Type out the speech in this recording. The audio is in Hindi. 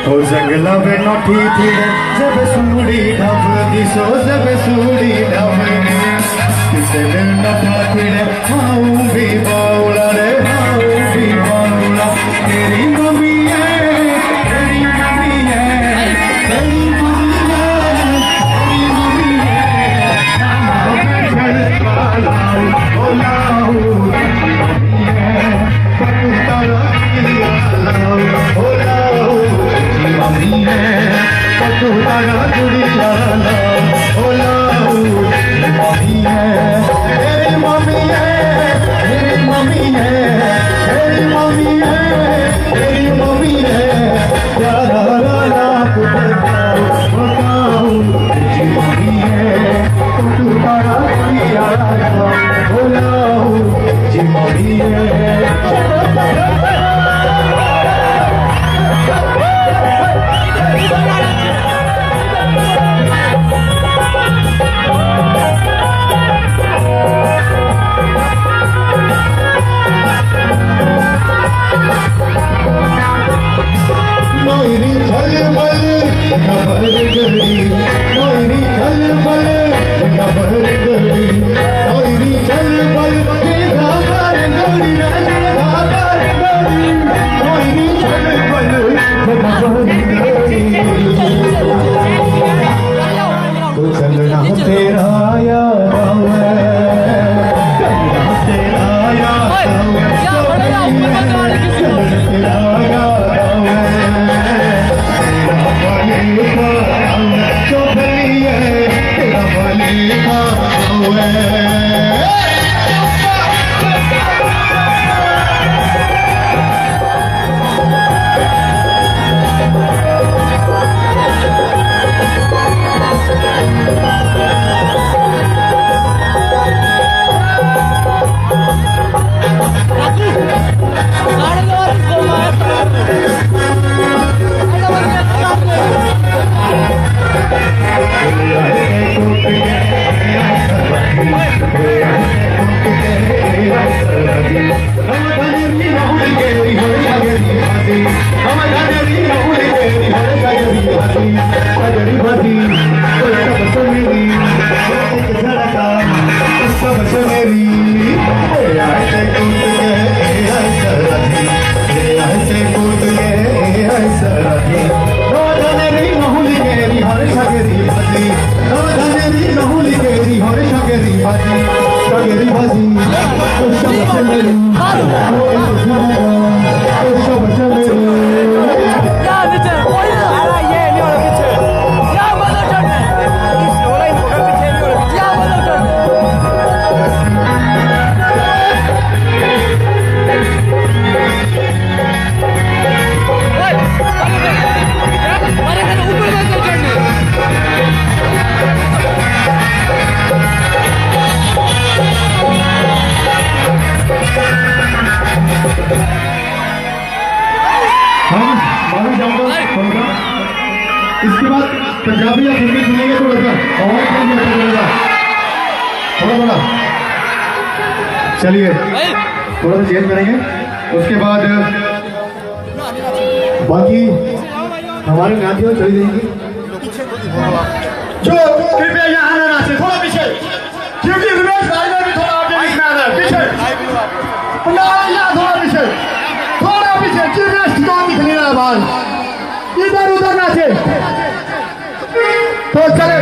हो जंगला में नोठी थी जब सूड़ी ढब दिसो जब सूड़ी ढब किसे में नोठा थी हाउ भी बाउला रे हाउ भी बाउला तेरी मम्मी है तेरी मम्मी है तेरी मम्मी है तू तारा गुड़िया ओ लाऊ मम्मी है मेरी मम्मी है मेरी मम्मी है मेरी मम्मी है मेरी मम्मी है प्यारा लाला बताओ मम्मी है तू तारा गुड़िया ओ लाऊ जी मम्मी है नोयरी झलमल नभर गली नोयरी झलमल नभर गली नोयरी झलमल के धार गली धार गली नोयरी झलमल नभर गली तो चलना तेरा याद आवे चलना तेरा याद आवे चलना तेरा याद इसके बाद पंजाबी या हिंदी सुनेंगे तो लगता और थोड़ा थोड़ा चलिए थोड़ा सा चेंज करेंगे। उसके बाद बाकी हमारे नातियों चली जाएंगी जो कृपया यहाँ आना नाचे थोड़ा पीछे क्योंकि रमेश भाई में भी थोड़ा आगे लिखना है पीछे यहाँ थोड़ा पीछे चीफ गेस्ट कौन दिखने रहा बाहर इधर उधर नाचे तो चले